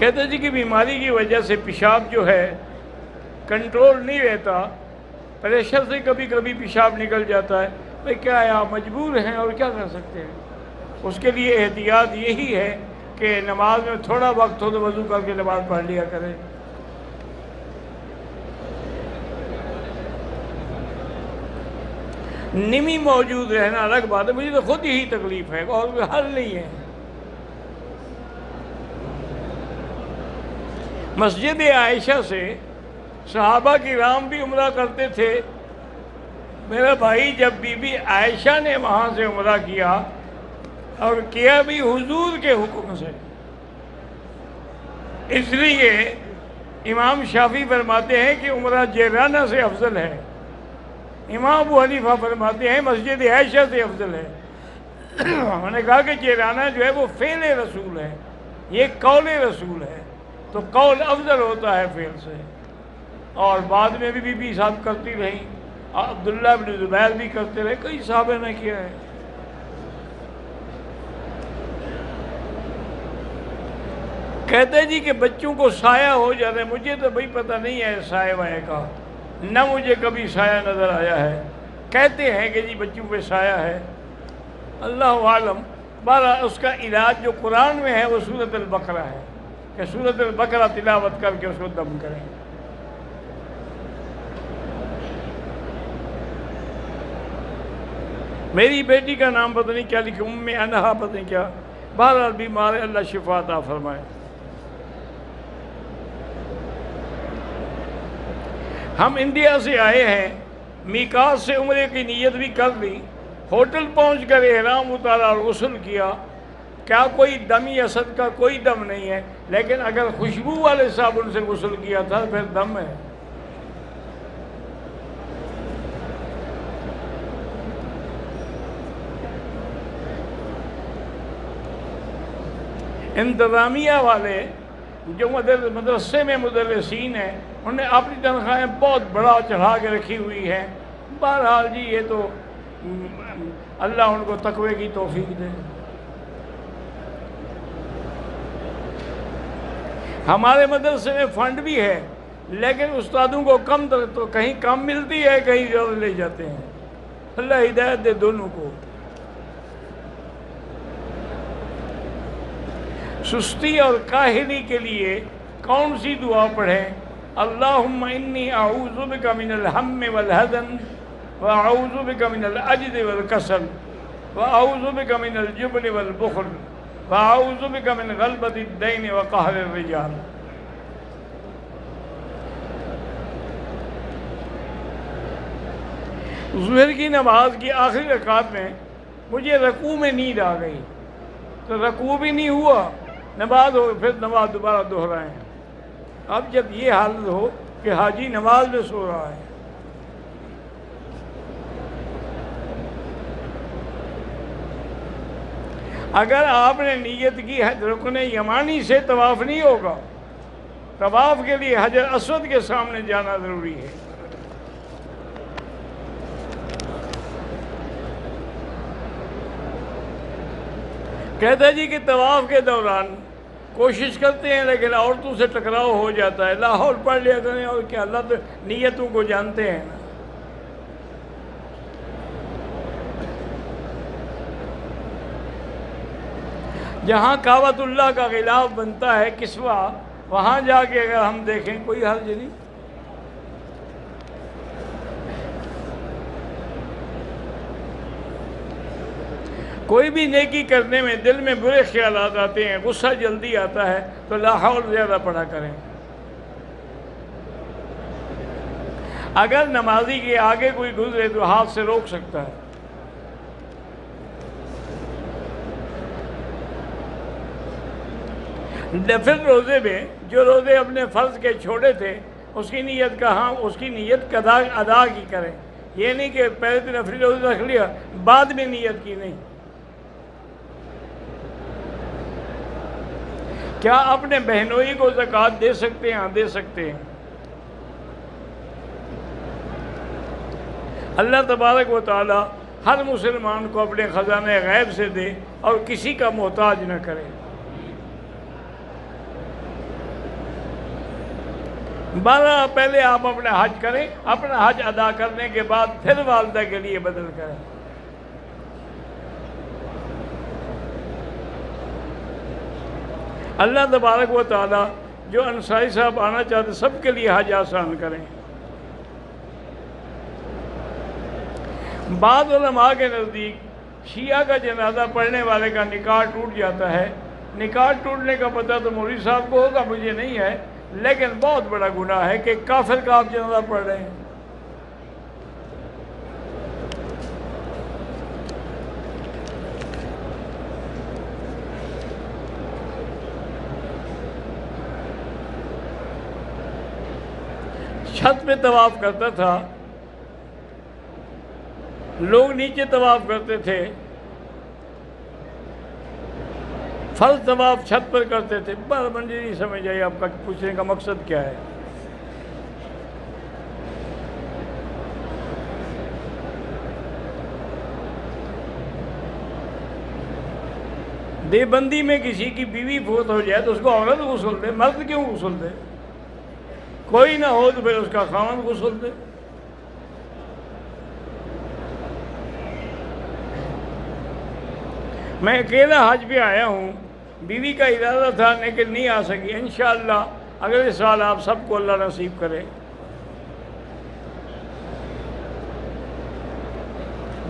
کہتے جی کہ بیماری کی وجہ سے پیشاب جو ہے کنٹرول نہیں رہتا، پریشر سے کبھی کبھی پیشاب نکل جاتا ہے، بھئی کیا ہے آپ مجبور ہیں اور کیا کر سکتے ہیں؟ اس کے لیے احتیاط یہی ہے کہ نماز میں تھوڑا وقت ہو تو وضو کر کے نماز پڑھ لیا کرے۔ نمی موجود رہنا الگ بات ہے، مجھے تو خود ہی تکلیف ہے اور کوئی حل نہیں ہے۔ مسجد عائشہ سے صحابہ کرام بھی عمرہ کرتے تھے۔ میرا بھائی جب بی بی عائشہ نے وہاں سے عمرہ کیا اور کیا بھی حضور کے حکم سے، اس لیے امام شافعی فرماتے ہیں کہ عمرہ جیرانہ سے افضل ہے، امام ابو حنیفہ فرماتے ہیں مسجد عائشہ سے افضل ہے۔ انہوں نے کہا کہ جیرانہ جو ہے وہ فعل رسول ہے، یہ قول رسول ہے، تو قول افضل ہوتا ہے فعل سے۔ اور بعد میں بھی بی بی صاحب کرتی رہیں، عبداللہ بن زبیر بھی کرتے رہے، کئی صحابہ نے کیا ہے۔ کہتے جی کہ بچوں کو سایہ ہو جاتا ہے، مجھے تو بھئی پتہ نہیں ہے سایہ وایہ کا، نہ مجھے کبھی سایہ نظر آیا ہے، کہتے ہیں کہ جی بچوں پہ سایہ ہے، اللہ عالم۔ بہرحال اس کا علاج جو قرآن میں ہے وہ سورۃ البقرہ ہے، کہ سورۃ البقرہ تلاوت کر کے اس کو دم کریں۔ میری بیٹی کا نام پتہ نہیں کیا لکھا، ام انہا پتہ نہیں کیا، بہرحال بیمار ہے، اللہ شفا عطا فرمائے۔ ہم انڈیا سے آئے ہیں، میقات سے عمرے کی نیت بھی کر لی، ہوٹل پہنچ کر احرام اتارا اور غسل کیا، کیا کوئی دمی اسد کا کوئی دم نہیں ہے، لیکن اگر خوشبو والے صابن سے غسل کیا تھا پھر دم ہے۔ انتظامیہ والے جو مدرسے میں مدرسین ہیں، انہوں نے اپنی تنخواہیں بہت بڑا چڑھا کے رکھی ہوئی ہیں۔ بہرحال جی یہ تو اللہ ان کو تقوی کی توفیق دے۔ ہمارے مدرسے میں فنڈ بھی ہے، لیکن استادوں کو کم تو کہیں کم ملتی ہے، کہیں زیادہ لے جاتے ہیں۔ اللہ ہدایت دے دونوں کو۔ سستی اور کاہلی کے لیے کون سی دعا پڑھیں؟ اللہم انی اعوذ بک من الہم والحزن واعوذ بک من العجز والکسل واعوذ بک من الجبن والبخل واعوذ بک من غلبۃ الدین وقہر الرجال۔ ظہر کی نماز کی آخری رکعت میں مجھے رکوع میں نیند آ گئی، تو رکوع بھی نہیں ہوا، نماز ہو، پھر نماز دوبارہ دہرائیں۔ اب جب یہ حالت ہو کہ حاجی نماز میں سو رہا ہے، اگر آپ نے نیت کی رکن یمانی سے طواف نہیں ہوگا، طواف کے لیے حجر اسود کے سامنے جانا ضروری ہے۔ کہتا ہے جی کہ طواف کے دوران کوشش کرتے ہیں لیکن عورتوں سے ٹکراؤ ہو جاتا ہے، لاہور پڑھ لیا کریں، اور کیا، اللہ تو نیتوں کو جانتے ہیں۔ جہاں کعبۃ اللہ کا غلاف بنتا ہے کسوہ، وہاں جا کے اگر ہم دیکھیں کوئی حرج نہیں۔ کوئی بھی نیکی کرنے میں دل میں برے خیالات آتے ہیں، غصہ جلدی آتا ہے، تو لا حول زیادہ پڑھا کریں۔ اگر نمازی کے آگے کوئی گزرے تو ہاتھ سے روک سکتا ہے۔ نفل روزے میں جو روزے اپنے فرض کے چھوڑے تھے، اس کی نیت کہاں، اس کی نیت ادا کی کریں، یہ نہیں کہ پہلے تو نفلی روزے رکھ لیا بعد میں نیت کی نہیں۔ کیا اپنے بہنوئی کو زکوٰۃ دے سکتے ہیں؟ ہاں دے سکتے ہیں۔ اللہ تبارک و تعالی ہر مسلمان کو اپنے خزانے غیب سے دے اور کسی کا محتاج نہ کرے۔ 12 پہلے آپ اپنا حج کریں، اپنا حج ادا کرنے کے بعد پھر والدہ کے لیے بدل کریں۔ اللہ تبارک و تعالی جو انصاری صاحب آنا چاہتے سب کے لیے حج آسان کریں۔ بعض علماء کے نزدیک شیعہ کا جنازہ پڑھنے والے کا نکاح ٹوٹ جاتا ہے۔ نکاح ٹوٹنے کا پتہ تو مولوی صاحب کو ہوگا، مجھے نہیں ہے، لیکن بہت بڑا گناہ ہے کہ کافر کا آپ جنازہ پڑھ رہے ہیں۔ چھت پہ طواف کرتا تھا، لوگ نیچے طواف کرتے تھے، فرض طواف چھت پر کرتے تھے۔ مجھے نہیں سمجھ آئی آپ کا پوچھنے کا مقصد کیا ہے۔ دیوبندی میں کسی کی بیوی فوت ہو جائے تو اس کو عورت غسل دے، مرد کیوں غسل دے؟ کوئی نہ ہو تو پھر اس کا خاوند غسل دے۔ میں اکیلا حج پہ آیا ہوں، بیوی کا ارادہ تھا لیکن نہیں آ سکی، انشاءاللہ اگلے سال آپ سب کو اللہ نصیب کرے۔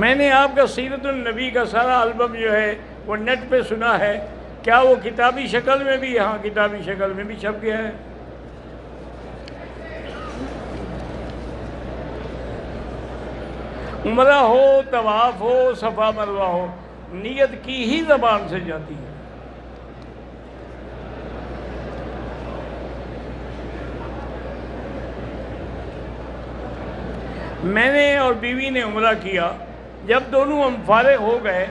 میں نے آپ کا سیرت النبی کا سارا البم جو ہے وہ نیٹ پہ سنا ہے، کیا وہ کتابی شکل میں بھی؟ ہاں، کتابی شکل میں بھی چھپ گیا ہے۔ عمرہ ہو، طواف ہو، صفا مروہ ہو، نیت کی ہی زبان سے جاتی ہے۔ میں نے اور بیوی نے عمرہ کیا، جب دونوں ہم فارغ ہو گئے،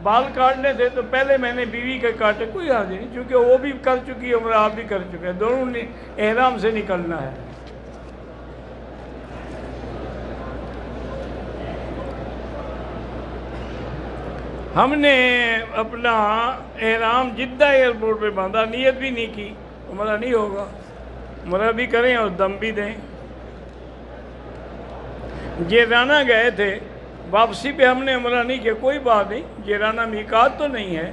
بال کاٹنے تھے تو پہلے میں نے بیوی کے کاٹے، کوئی حرج نہیں، چونکہ وہ بھی کر چکی ہے عمرہ، آپ بھی کر چکے ہیں، دونوں نے احرام سے نکلنا ہے۔ ہم نے اپنا احرام جدہ ایئرپورٹ پہ باندھا، نیت بھی نہیں کی، عمرہ نہیں ہوگا، عمرہ بھی کریں اور دم بھی دیں۔ جیرانہ گئے تھے، واپسی پہ ہم نے عمرہ نہیں کیا، کوئی بات نہیں، جیرانہ میقات تو نہیں ہے۔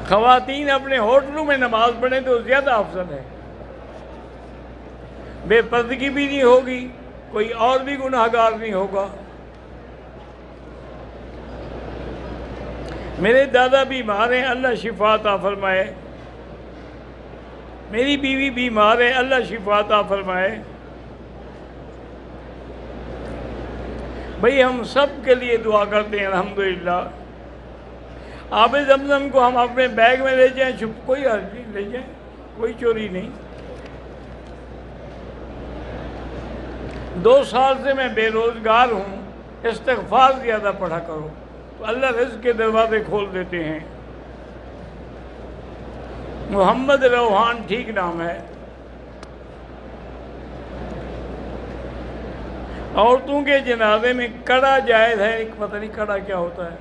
خواتین اپنے ہوٹلوں میں نماز پڑھیں تو زیادہ افضل ہے، بے پردگی بھی نہیں ہوگی، کوئی اور بھی گناہ گار نہیں ہوگا۔ میرے دادا بیمار ہیں، اللہ شفا عطا فرمائے، میری بیوی بیمار ہے، اللہ شفا عطا فرمائے۔ بھئی ہم سب کے لیے دعا کرتے ہیں الحمدللہ۔ آب زمزم کو ہم اپنے بیگ میں لے جائیں، کوئی حرج نہیں، لے جائیں، کوئی چوری نہیں۔ 2 سال سے میں بے روزگار ہوں، استغفار زیادہ پڑھا کرو تو اللہ رزق کے دروازے کھول دیتے ہیں۔ محمد روحان ٹھیک نام ہے۔ عورتوں کے جنازے میں کڑا جائز ہے، ایک پتہ نہیں کڑا کیا ہوتا ہے،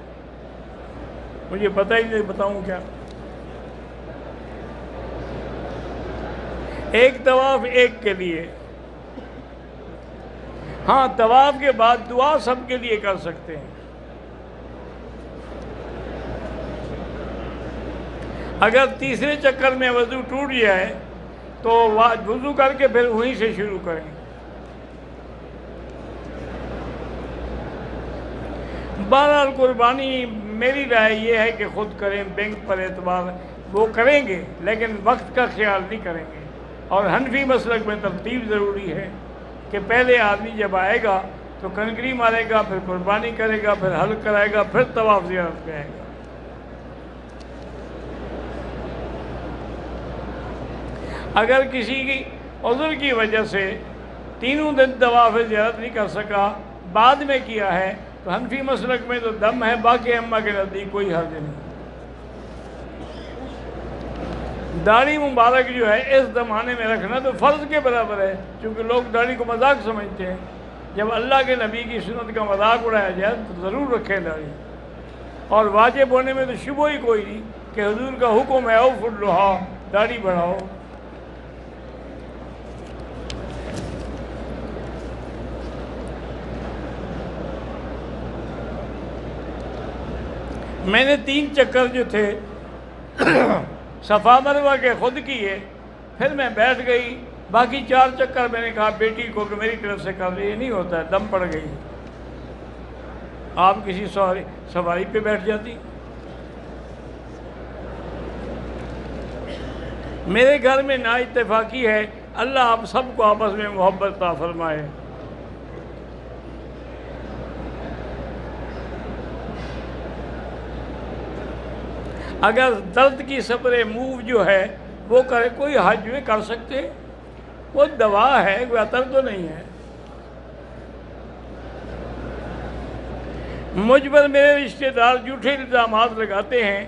مجھے پتہ ہی نہیں، بتاؤں کیا؟ ایک طواف ایک کے لیے، ہاں طواف کے بعد دعا سب کے لیے کر سکتے ہیں۔ اگر تیسرے چکر میں وضو ٹوٹ جائے تو وضو کر کے پھر وہیں سے شروع کریں۔ بہرحال قربانی میری رائے یہ ہے کہ خود کریں، بینک پر اعتبار وہ کریں گے لیکن وقت کا خیال نہیں کریں گے، اور حنفی مسلک میں ترتیب ضروری ہے کہ پہلے آدمی جب آئے گا تو کنکری مارے گا، پھر قربانی کرے گا، پھر حلق کرائے گا، پھر طواف زیارت پہ آئے گا۔ اگر کسی کی عذر کی وجہ سے تینوں دن طواف زیارت نہیں کر سکا، بعد میں کیا ہے تو حنفی مسلک میں تو دم ہے، باقی امہ کے نزدیک کوئی حرج نہیں۔ داڑھی مبارک جو ہے اس زمانے میں رکھنا تو فرض کے برابر ہے، چونکہ لوگ داڑھی کو مذاق سمجھتے ہیں۔ جب اللہ کے نبی کی سنت کا مذاق اڑایا جائے تو ضرور رکھیں داڑھی، اور واجب ہونے میں تو شبہ ہی کوئی نہیں۔ کہ حضور کا حکم ہے اوف اللحا، داڑھی بڑھاؤ۔ میں نے 3 چکر جو تھے صفا مروہ کے خود کیے، پھر میں بیٹھ گئی، باقی 4 چکر میں نے کہا بیٹی کو کہ میری طرف سے کر، یہ نہیں ہوتا ہے، دم پڑ گئی۔ آپ کسی سواری پہ بیٹھ جاتی۔ میرے گھر میں نا اتفاقی ہے، اللہ آپ سب کو آپس میں محبت عطا فرمائے۔ اگر درد کی صبر موو جو ہے وہ کرے، کوئی حج میں کر سکتے، وہ دوا ہے، کوئی عطر تو نہیں ہے۔ مجھ پر میرے رشتہ دار جھوٹے الزامات لگاتے ہیں،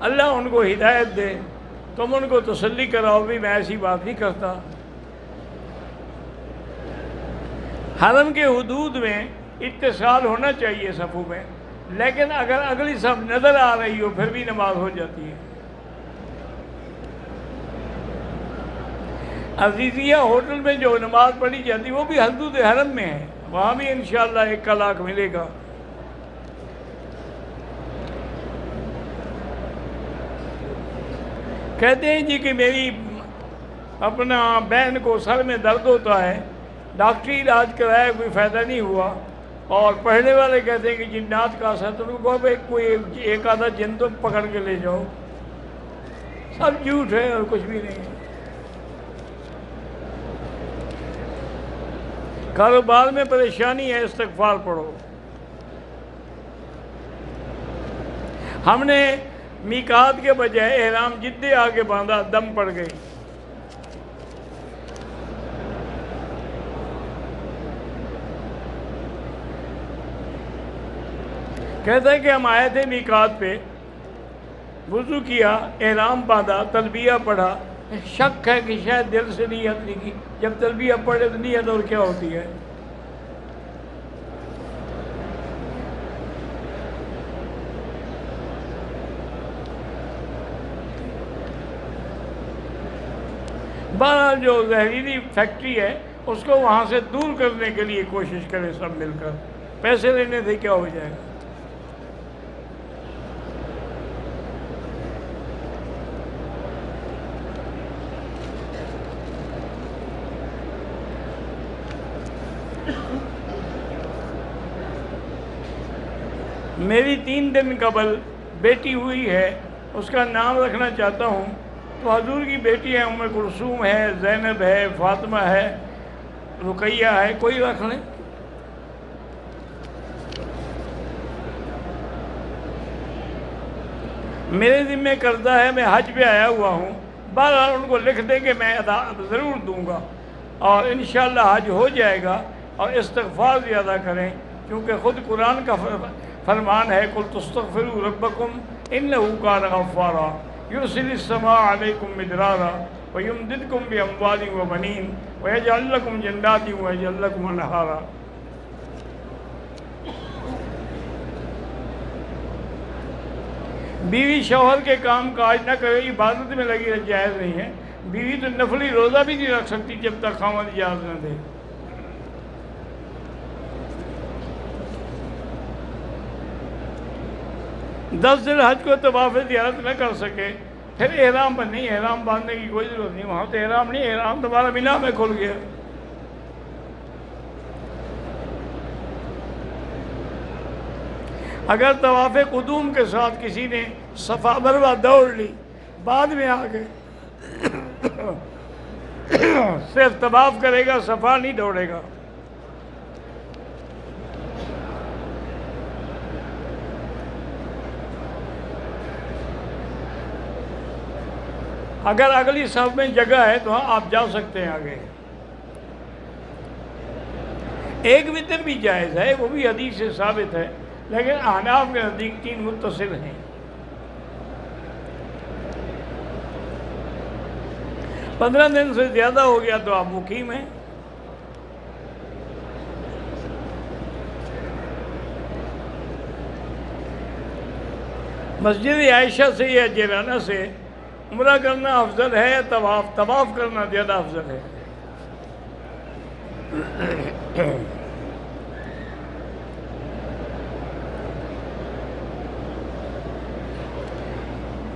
اللہ ان کو ہدایت دے، تم ان کو تسلی کراؤ بھی میں ایسی بات نہیں کرتا۔ حرم کے حدود میں اتصال ہونا چاہیے صفوں میں، لیکن اگر اگلی صف نظر آ رہی ہو پھر بھی نماز ہو جاتی ہے۔ عزیزیہ ہوٹل میں جو نماز پڑھی جاتی وہ بھی حدود حرم میں ہے، وہاں بھی انشاءاللہ 1 لاکھ ملے گا۔ کہتے ہیں جی کہ میری اپنا بہن کو سر میں درد ہوتا ہے، ڈاکٹری علاج کرایا کوئی فائدہ نہیں ہوا، اور پڑھنے والے کہتے ہیں کہ جنات کا اثر، تو ان کو کوئی ایک آدھا جن تو پکڑ کے لے جاؤ۔ سب جھوٹ ہے اور کچھ بھی نہیں ہے۔ کاروبار میں پریشانی ہے، استغفار پڑھو۔ ہم نے میقات کے بجائے احرام جدے آگے باندھا، دم پڑ گئی۔ کہتا ہے کہ ہم آئے تھے میقات پہ، وضو کیا، احرام باندھا، تلبیہ پڑھا، شک ہے کہ شاید دل سے نیت نہیں کی۔ جب تلبیہ پڑھے تو نیت اور کیا ہوتی ہے؟ بہرحال جو زہریلی فیکٹری ہے اس کو وہاں سے دور کرنے کے لیے کوشش کرے سب مل کر، پیسے لینے سے کیا ہو جائے گا۔ میری 3 دن قبل بیٹی ہوئی ہے، اس کا نام رکھنا چاہتا ہوں، تو حضور کی بیٹی ہے، ام کلثوم ہے، زینب ہے، فاطمہ ہے، رقیہ ہے، کوئی رکھ لیں۔ میرے ذمہ قرضہ ہے، میں حج پہ آیا ہوا ہوں، بہرحال ان کو لکھ دیں کہ میں ادا ضرور دوں گا، اور انشاءاللہ حج ہو جائے گا۔ اور استغفار زیادہ کریں، کیونکہ خود قرآن کا فرمان ہے قُلْ تُسْتَغْفِرُوا رَبَّكُمْ إِنَّهُ كَانَ غَفَّارًا يُرْسِلِ السَّمَاءَ عَلَيْكُمْ مِدْرَارًا وَيُمْدِدْكُمْ بِأَمْوَالٍ وَبَنِينَ وَيَجْعَلْ لَكُمْ جَنَّاتٍ وَيَجْعَلْ لَكُمْ أَنْهَارًا۔ بیوی شوہر کے کام کاج نہ کرے، عبادت میں لگی رہے، جائز نہیں ہے۔ بیوی تو نفلی روزہ بھی نہیں رکھ سکتی جب تک خاوند اجازت نہ دے۔ دس ذی الحج کو طواف زیارت نہ کر سکے، پھر احرام پر نہیں، احرام باندھنے کی کوئی ضرورت نہیں، وہاں تو احرام نہیں، احرام دوبارہ مینا میں کھل گیا۔ اگر طواف قدوم کے ساتھ کسی نے صفا مروہ دوڑ لی، بعد میں آ کے صرف طواف کرے گا، صفا نہیں دوڑے گا۔ اگر اگلی صف میں جگہ ہے تو ہاں آپ جا سکتے ہیں آگے۔ ایک وتر بھی جائز ہے، وہ بھی حدیث سے ثابت ہے، لیکن احناف کے نزدیک 3 متصل ہیں۔ 15 دن سے زیادہ ہو گیا تو آپ مقیم ہیں۔ مسجد عائشہ سے یا جیرانہ سے عمرہ کرنا افضل ہے یا طواف کرنا زیادہ افضل ہے؟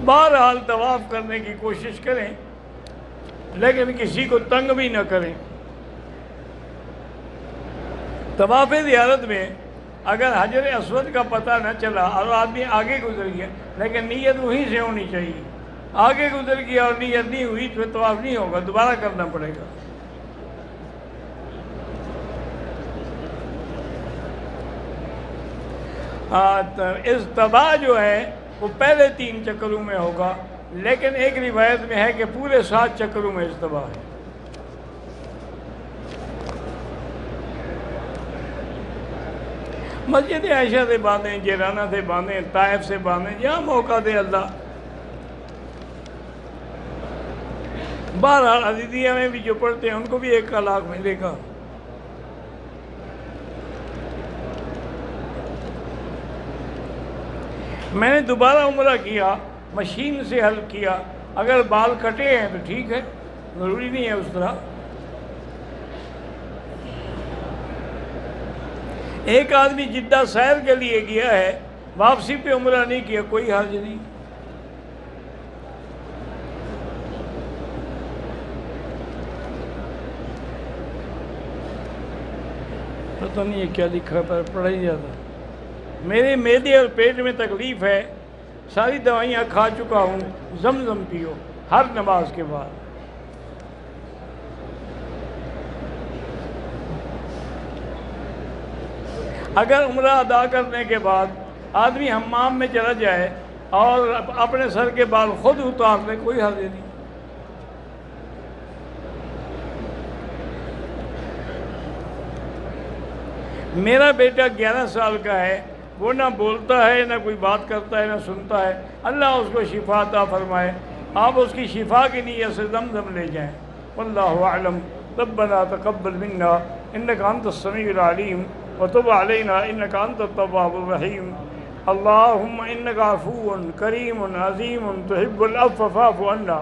بہرحال طواف کرنے کی کوشش کریں، لیکن کسی کو تنگ بھی نہ کریں۔ طواف زیارت میں اگر حجر اسود کا پتہ نہ چلا اور آدمی آگے گزر گیا، لیکن نیت وہیں سے ہونی چاہیے، آگے گزر گیا اور نیت نہیں ہوئی تو طواف نہیں ہوگا، دوبارہ کرنا پڑے گا۔ اجتباء جو ہے وہ پہلے 3 چکروں میں ہوگا، لیکن ایک روایت میں ہے کہ پورے 7 چکروں میں اجتباء ہے۔ مسجد عائشہ سے باندھیں، جیرانہ سے باندھیں، طائف سے باندھیں، جہاں موقع دے اللہ۔ بہرحال عزیزیہ میں بھی جو پڑھتے ہیں ان کو بھی 1 لاکھ ملے گا۔ میں نے دوبارہ عمرہ کیا، مشین سے حل کیا، اگر بال کٹے ہیں تو ٹھیک ہے، ضروری نہیں ہے اس طرح۔ ایک آدمی جدہ سیر کے لیے گیا ہے، واپسی پہ عمرہ نہیں کیا، کوئی حرج نہیں۔ پتہ نہیں ہے کیا لکھا پر پڑھا ہی جاتا۔ میرے معدے اور پیٹ میں تکلیف ہے، ساری دوائیاں کھا چکا ہوں، زمزم پیو ہر نماز کے بعد۔ اگر عمرہ ادا کرنے کے بعد آدمی حمام میں چلا جائے اور اپنے سر کے بال خود اتار لے، کوئی حرج نہیں۔ میرا بیٹا 11 سال کا ہے، وہ نہ بولتا ہے، نہ کوئی بات کرتا ہے، نہ سنتا ہے، اللہ اس کو شفا عطا فرمائے۔ آپ اس کی شفا کی نیت سے زمزم لے جائیں۔ واللہ اعلم۔ ربنا تقبل منا انک انت السمیع العلیم وتب علینا انک انت التواب الرحیم۔ اللہم انک عفو کریم عظیم تحب العفو فاعف عنا۔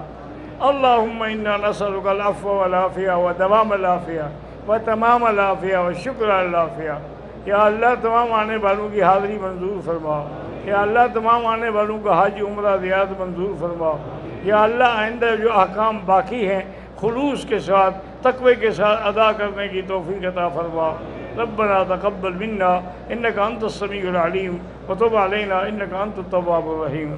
اللہم انا نسألک العفو والعافیہ ودوام العافیہ وتمام العافیہ والشکر علی العافیہ۔ یا اللہ تمام آنے والوں کی حاضری منظور فرما۔ یا اللہ تمام آنے والوں کا حج عمرہ زیارت منظور فرما۔ یا اللہ آئندہ جو احکام باقی ہیں خلوص کے ساتھ تقوی کے ساتھ ادا کرنے کی توفیق عطا فرما۔ ربنا تقبل منا انک انت السمیع العلیم وتب علینا انک انت التواب الرحیم۔